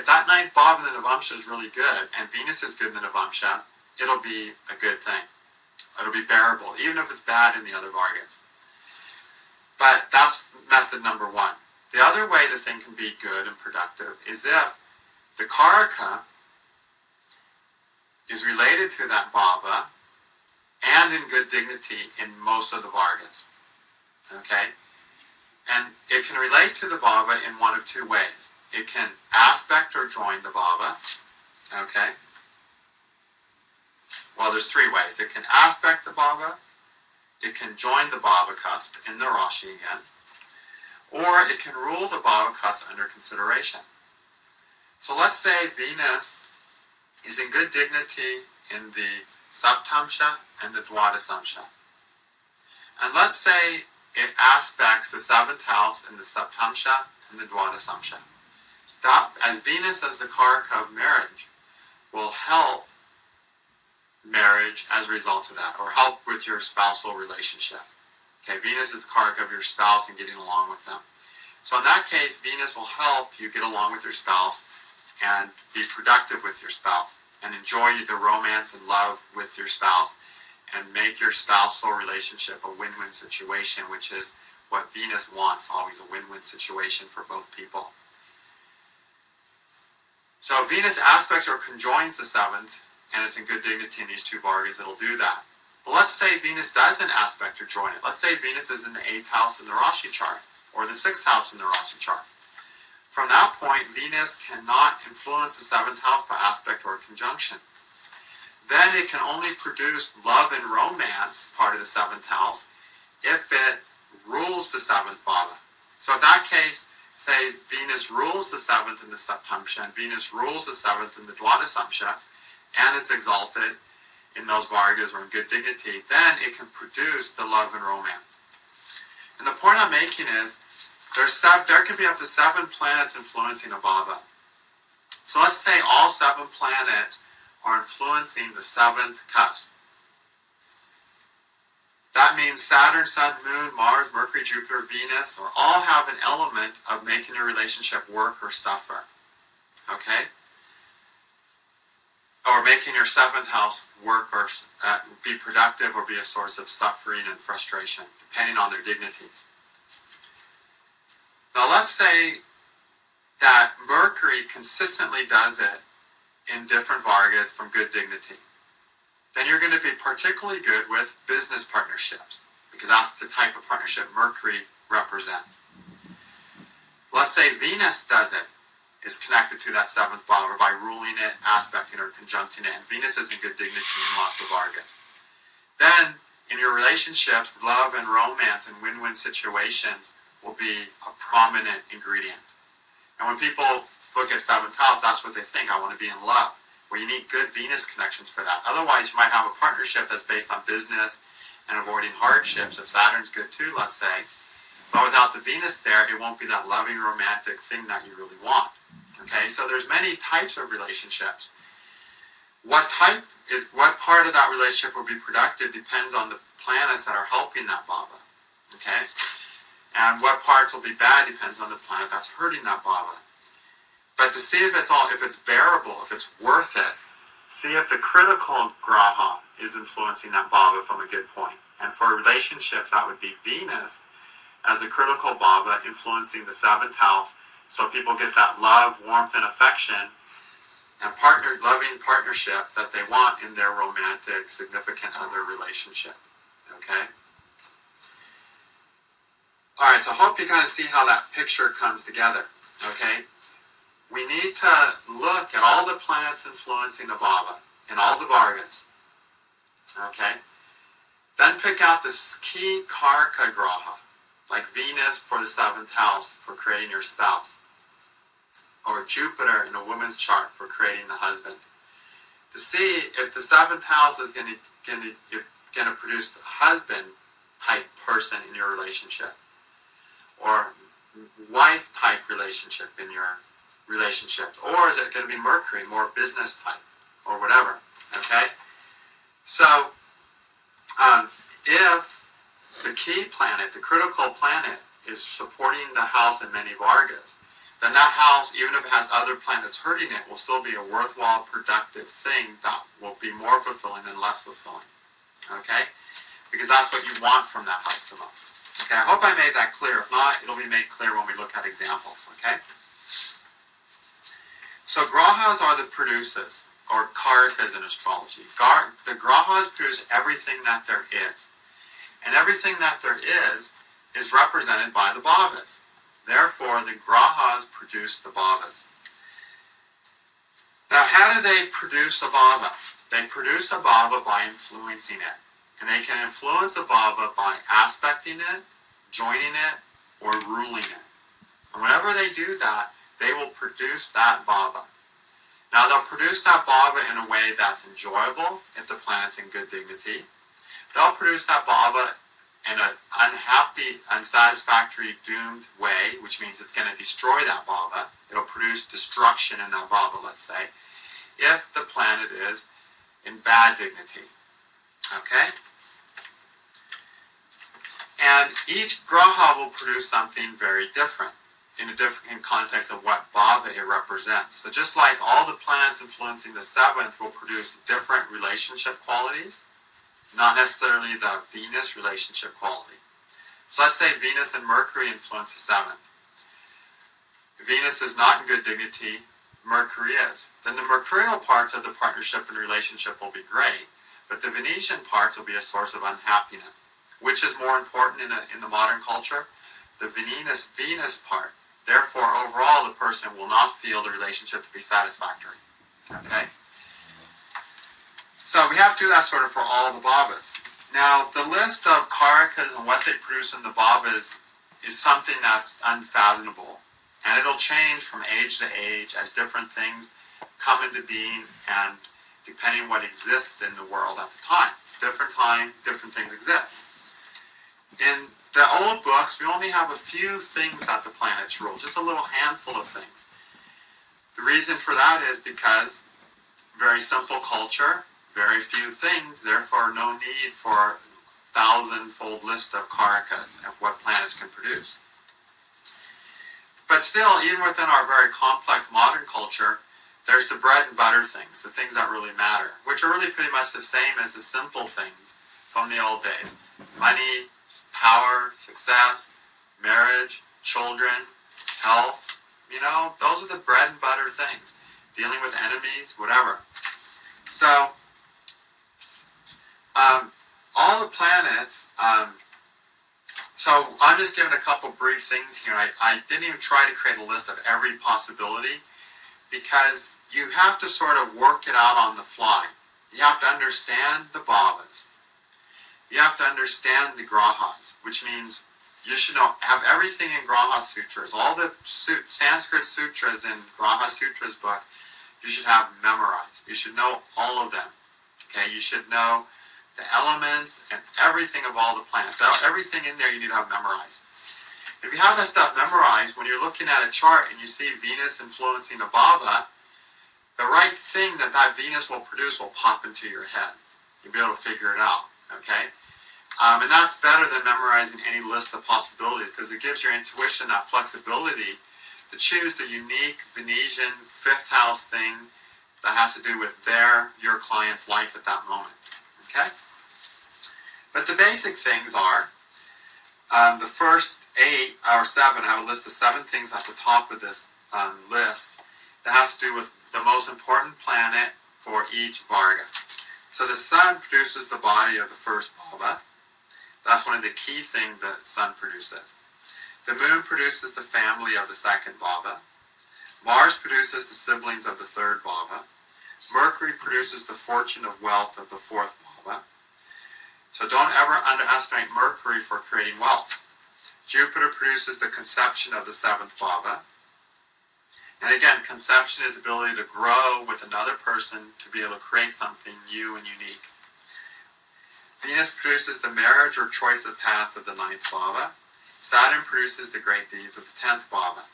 that 9th bhava in the Navamsha is really good, and Venus is good in the Navamsha, it'll be a good thing. It'll be bearable, even if it's bad in the other Vargas. But that's method number 1. The other way the thing can be good and productive is if the Karaka is related to that bhava and in good dignity in most of the Vargas. Okay? And it can relate to the bhava in one of 2 ways. It can aspect or join the bhava. Okay? Well, there's 3 ways. It can aspect the bhava, it can join the bhava cusp in the Rashi again, or it can rule the bhava cusp under consideration. So let's say Venus is in good dignity in the Saptamsha and the Dwadasamsha. And let's say it aspects the 7th house in the Saptamsha and the Dwadasamsha. That, as Venus as the Karaka of marriage, will help marriage as a result of that, or help with your spousal relationship. Okay, Venus is the Karaka of your spouse and getting along with them. So in that case, Venus will help you get along with your spouse and be productive with your spouse. and enjoy the romance and love with your spouse and make your spousal relationship a win-win situation, which is what Venus wants, always a win-win situation for both people. So Venus aspects or conjoins the 7th, and it's in good dignity in these two Vargas, it'll do that. But let's say Venus doesn't aspect or join it. Let's say Venus is in the 8th house in the Rashi chart, or the 6th house in the Rashi chart. From that point, Venus cannot influence the 7th house by aspect or conjunction. Then it can only produce love and romance, part of the 7th house, if it rules the 7th bhava. So in that case, say Venus rules the 7th in the Saptamsha, and Venus rules the 7th in the Dwadasamsha, and it's exalted in those Vargas or in good dignity, then it can produce the love and romance. And the point I'm making is, there can be up to 7 planets influencing a bhava. So let's say all 7 planets are influencing the 7th cusp. That means Saturn, Sun, Moon, Mars, Mercury, Jupiter, Venus, or all have an element of making a relationship work or suffer. Okay? Or making your 7th house work or be productive or be a source of suffering and frustration, depending on their dignities. Now let's say that Mercury consistently does it in different Vargas from good dignity. Then you're going to be particularly good with business partnerships, because that's the type of partnership Mercury represents. Let's say Venus does it, is connected to that 7th bhava by ruling it, aspecting or conjuncting it, and Venus is in good dignity in lots of Vargas. Then, in your relationships, love and romance and win-win situations will be a prominent ingredient. And when people look at 7th house, that's what they think. I want to be in love. Well, you need good Venus connections for that. Otherwise, you might have a partnership that's based on business and avoiding hardships. If Saturn's good too, let's say. But without the Venus there, it won't be that loving, romantic thing that you really want. Okay, so there's many types of relationships. What part of that relationship will be productive depends on the planets that are helping that bhava. Okay? And what parts will be bad depends on the planet that's hurting that bhava. But to see if it's bearable, if it's worth it, see if the critical graha is influencing that bhava from a good point. And for relationships, that would be Venus as a critical bhava influencing the 7th house, so people get that love, warmth, and affection and loving partnership that they want in their romantic, significant other relationship. Okay? Alright, so I hope you kind of see how that picture comes together. Okay? We need to look at all the planets influencing the bhava in all the Vargas. Okay? Then pick out the key Karka graha, like Venus for the 7th house for creating your spouse, or Jupiter in a woman's chart for creating the husband, to see if the 7th house is going to produce a husband-type person in your relationship, or wife-type relationship in your relationship, or is it going to be Mercury, more business-type, or whatever, okay? So, if the key planet, the critical planet, is supporting the house in many Vargas, then that house, even if it has other planets hurting it, will still be a worthwhile, productive thing that will be more fulfilling than less fulfilling. Okay? Because that's what you want from that house the most. Okay, I hope I made that clear. If not, it'll be made clear when we look at examples. Okay? So grahas are the producers, or karakas in astrology. The grahas produce everything that there is. And everything that there is represented by the bhavas. Therefore, the grahas produce the bhavas. Now, how do they produce a bhava? They produce a bhava by influencing it. And they can influence a bhava by aspecting it, joining it, or ruling it. And whenever they do that, they will produce that bhava. Now, they'll produce that bhava in a way that's enjoyable if the planet's in good dignity. They'll produce that bhava in an unhappy, unsatisfactory, doomed way, which means it's going to destroy that bhava. It'll produce destruction in that bhava, let's say, if the planet is in bad dignity. Okay? And each graha will produce something very different. in a different context of what bhava it represents. So just like all the planets influencing the seventh will produce different relationship qualities, not necessarily the Venus relationship quality. So let's say Venus and Mercury influence the seventh. Venus is not in good dignity, Mercury is. Then the mercurial parts of the partnership and relationship will be great, but the Venetian parts will be a source of unhappiness. Which is more important in the modern culture? The Venus part. Therefore, overall, the person will not feel the relationship to be satisfactory. Okay? So we have to do that sort of for all the bhavas. Now, the list of karakas and what they produce in the bhavas is something that's unfathomable. And it'll change from age to age as different things come into being and depending on what exists in the world at the time. Different time, different things exist. In the old books, we only have a few things that the planets rule, just a little handful of things. The reason for that is because very simple culture, very few things, therefore no need for a thousand-fold list of karakas of what planets can produce. But still, even within our very complex modern culture, there's the bread and butter things, the things that really matter, which are really pretty much the same as the simple things from the old days. Money, power, success, marriage, children, health, those are the bread and butter things. Dealing with enemies, whatever. So, all the planets, so I'm just giving a couple brief things here. I didn't even try to create a list of every possibility because you have to sort of work it out on the fly. You have to understand the bhavas. You have to understand the grahas, which means you should have everything in Graha Sutras. All the Sanskrit sutras in Graha Sutras book, you should have memorized. You should know all of them. Okay, you should know the elements and everything of all the planets. So everything in there you need to have memorized. If you have that stuff memorized, when you're looking at a chart and you see Venus influencing a bhava, the right thing that Venus will produce will pop into your head. You'll be able to figure it out. Okay? And that's better than memorizing any list of possibilities because it gives your intuition that flexibility to choose the unique Venetian fifth house thing that has to do with your client's life at that moment. Okay? But the basic things are, the first 8 or 7, I have a list of 7 things at the top of this list that has to do with the most important planet for each Varga. So the sun produces the body of the first bhava. That's one of the key things that the sun produces. The moon produces the family of the second bhava. Mars produces the siblings of the third bhava. Mercury produces the fortune of wealth of the fourth bhava. So don't ever underestimate Mercury for creating wealth. Jupiter produces the conception of the seventh bhava. And again, conception is the ability to grow with another person to be able to create something new and unique. Venus produces the marriage or choice of path of the ninth bhava. Saturn produces the great deeds of the 10th bhava.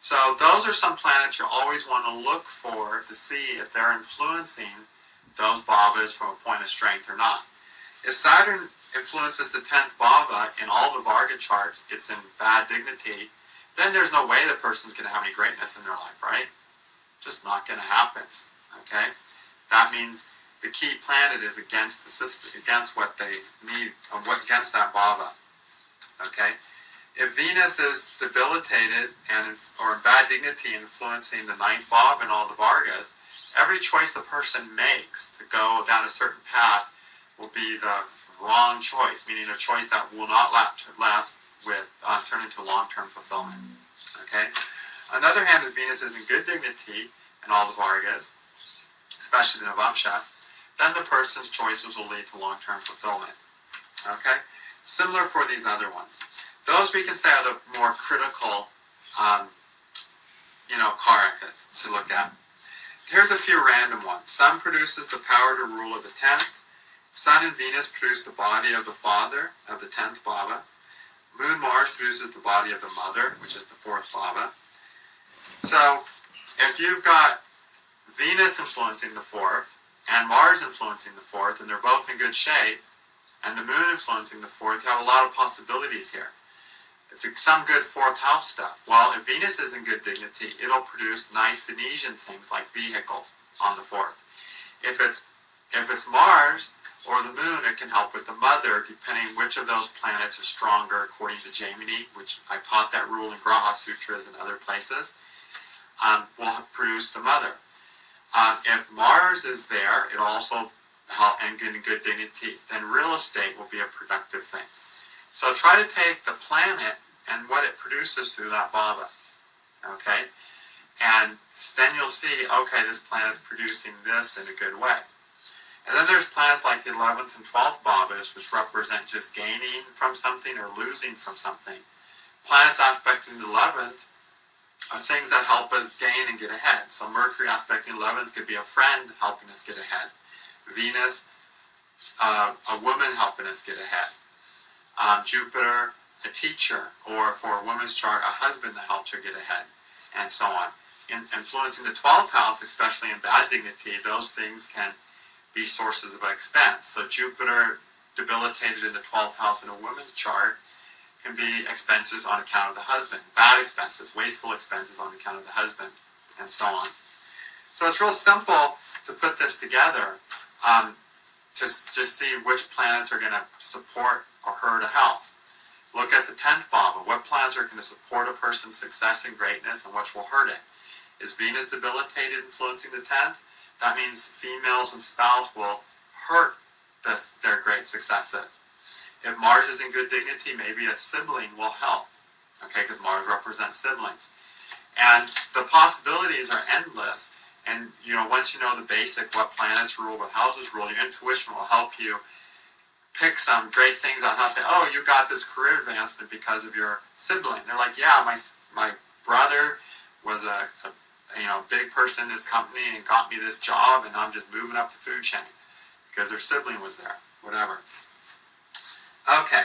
So those are some planets you always want to look for to see if they're influencing those bhavas from a point of strength or not. If Saturn influences the 10th bhava in all the Varga charts, it's in bad dignity, then there's no way the person's going to have any greatness in their life, right? Just not going to happen, okay? That means the key planet is against the system, against what they need, against that bhava, okay? If Venus is debilitated or in bad dignity influencing the 9th bhava and all the Vargas, every choice the person makes to go down a certain path will be the wrong choice, meaning a choice that will not last with turn into long-term fulfillment. Okay. On the other hand, if Venus is in good dignity in all the Vargas, especially the Navamsha, then the person's choices will lead to long-term fulfillment. Okay. Similar for these other ones. Those we can say are the more critical, karakas to look at. Here's a few random ones. Sun produces the power to rule of the 10th. Sun and Venus produce the body of the father of the 10th bhava. Moon Mars produces the body of the mother, which is the 4th bhava. So, if you've got Venus influencing the 4th, and Mars influencing the 4th, and they're both in good shape, and the Moon influencing the 4th, you have a lot of possibilities here. It's some good fourth house stuff. Well, if Venus is in good dignity, it'll produce nice Venetian things like vehicles on the fourth. If it's Mars or the moon, it can help with the mother, depending which of those planets is stronger, according to Jaimini, which I taught that rule in Graha Sutras and other places, will produce the mother. If Mars is there, it'll also help and in good dignity, then real estate will be a productive thing. So try to take the planet and what it produces through that bhava, okay? And then you'll see, okay, this planet's producing this in a good way. And then there's planets like the 11th and 12th bhavas, which represent just gaining from something or losing from something. Planets aspecting the 11th are things that help us gain and get ahead. So Mercury aspecting the 11th could be a friend helping us get ahead. Venus, a woman helping us get ahead. Jupiter, a teacher, or for a woman's chart, a husband that helps her get ahead, and so on. Influencing the 12th house, especially in bad dignity, those things can be sources of expense. So Jupiter debilitated in the 12th house in a woman's chart can be expenses on account of the husband, bad expenses, wasteful expenses on account of the husband, and so on. So it's real simple to put this together, to just see which planets are going to support or hurt a house. Look at the 10th bhava. What planets are going to support a person's success and greatness, and which will hurt it? Is Venus debilitated, influencing the 10th? That means females and spouse will hurt their great successes. If Mars is in good dignity, maybe a sibling will help, okay, because Mars represents siblings. And the possibilities are endless. And, once you know the basic, what planets rule, what houses rule, your intuition will help you pick some great things on how to say, oh, you got this career advancement because of your sibling. They're like, yeah, my brother was a big person in this company and got me this job, and I'm just moving up the food chain because their sibling was there, whatever. Okay.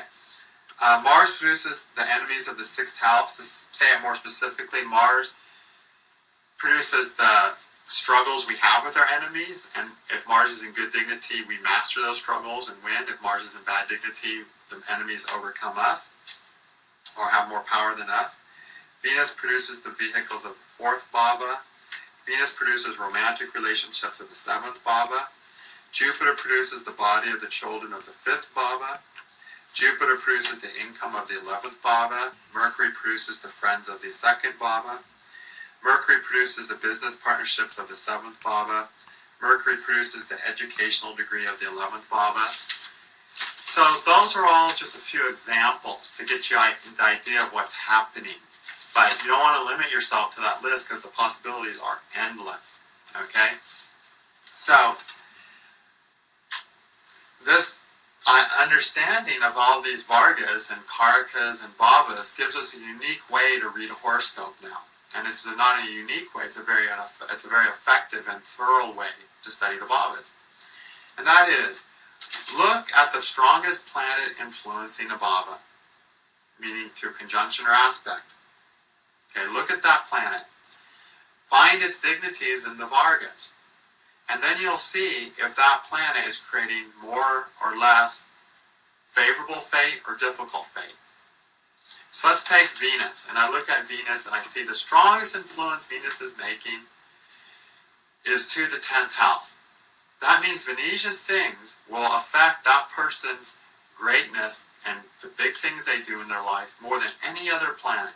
Mars produces the enemies of the 6th house. To say it more specifically, Mars produces the struggles we have with our enemies, and if Mars is in good dignity, we master those struggles and win. If Mars is in bad dignity, the enemies overcome us or have more power than us. Venus produces the vehicles of the 4th bhava. Venus produces romantic relationships of the 7th bhava. Jupiter produces the body of the children of the 5th bhava. Jupiter produces the income of the 11th bhava. Mercury produces the friends of the 2nd bhava. Mercury produces the business partnerships of the 7th bhava. Mercury produces the educational degree of the 11th bhava. So those are all just a few examples to get you the idea of what's happening. But you don't want to limit yourself to that list because the possibilities are endless. Okay? So this understanding of all these Vargas and Karakas and Bhavas gives us a unique way to read a horoscope now. And it's not a unique way, it's a very effective and thorough way to study the Bhavas. And that is, look at the strongest planet influencing a Bhava, meaning through conjunction or aspect. Okay, look at that planet. Find its dignities in the Vargas. And then you'll see if that planet is creating more or less favorable fate or difficult fate. So let's take Venus, and I look at Venus and I see the strongest influence Venus is making is to the 10th house. That means Venetian things will affect that person's greatness and the big things they do in their life more than any other planet.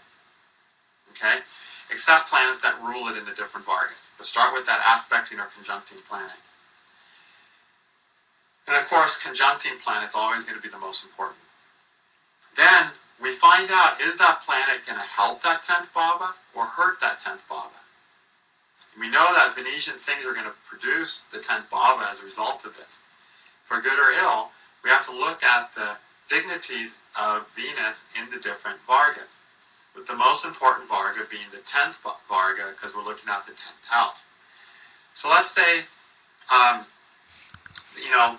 Okay? Except planets that rule it in the different Vargas. But start with that aspecting or conjuncting planet. And of course, conjuncting planet's always going to be the most important. Then we find out, is that planet going to help that 10th bhava or hurt that 10th bhava? We know that Venetian things are going to produce the 10th bhava as a result of this. For good or ill, we have to look at the dignities of Venus in the different Vargas, with the most important Varga being the 10th Varga because we're looking at the 10th house. So let's say,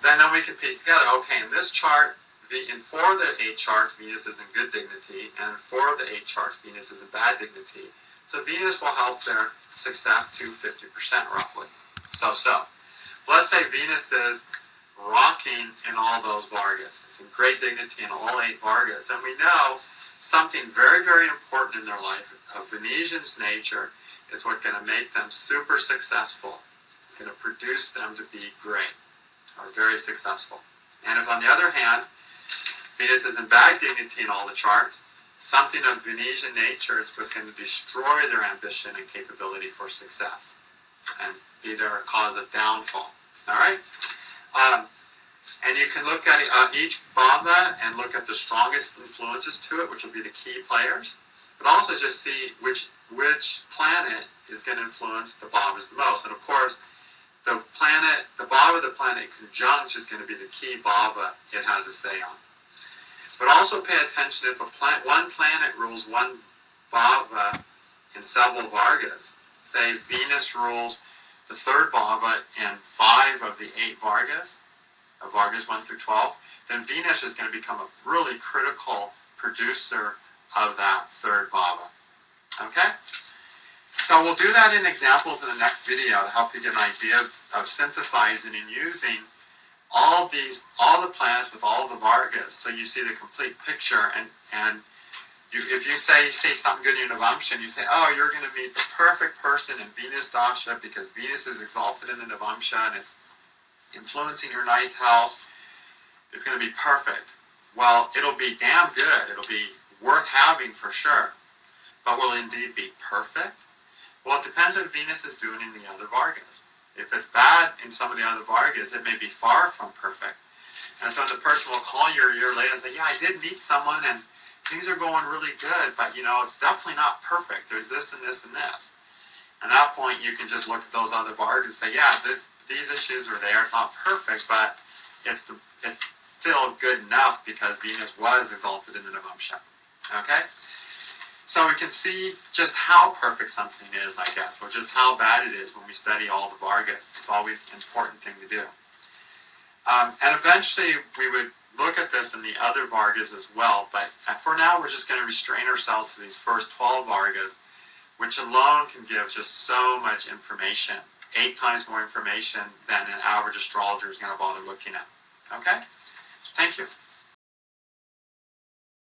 then we can piece together, okay, in this chart, in 4 of the 8 charts, Venus is in good dignity, and in 4 of the 8 charts, Venus is in bad dignity. So Venus will help their success to 50% roughly. So. Let's say Venus is rocking in all those Vargas. It's in great dignity in all 8 Vargas. And we know something very, very important in their life, a Venetian's nature, is what's going to make them super successful. It's going to produce them to be great or very successful. And if, on the other hand, Venus is in bad dignity in all the charts, something of Venetian nature is what's going to destroy their ambition and capability for success and be their cause of downfall. All right? And you can look at each bhava and look at the strongest influences to it, which will be the key players, but also just see which planet is going to influence the bhavas the most. And of course, the bhava the planet conjunct is going to be the key bhava it has a say on. But also pay attention if one planet rules one bhava in several Vargas. Say Venus rules the third bhava in 5 of the 8 Vargas, of Vargas 1 through 12, then Venus is going to become a really critical producer of that third bhava. Okay? So we'll do that in examples in the next video to help you get an idea of synthesizing and using all the planets with all the Vargas, so you see the complete picture. And if you say something good in your Navamsha, you say, oh, you're going to meet the perfect person in Venus Dasha because Venus is exalted in the Navamsha and it's influencing your 9th house. It's going to be perfect. Well, it'll be damn good. It'll be worth having for sure. But will it indeed be perfect? Well, it depends what Venus is doing in the other Vargas. If it's bad in some of the other Vargas, it may be far from perfect. And so the person will call you a year later and say, yeah, I did meet someone and things are going really good, but it's definitely not perfect. There's this and this and this. At that point, you can just look at those other Vargas and say, yeah, these issues are there. It's not perfect, but it's still good enough because Venus was exalted in the Navamsha. Okay? So we can see just how perfect something is, I guess, or just how bad it is when we study all the Vargas. It's always an important thing to do. And eventually we would look at this in the other Vargas as well, but for now we're just going to restrain ourselves to these first 12 Vargas, which alone can give just so much information, 8 times more information than an average astrologer is going to bother looking at. Okay?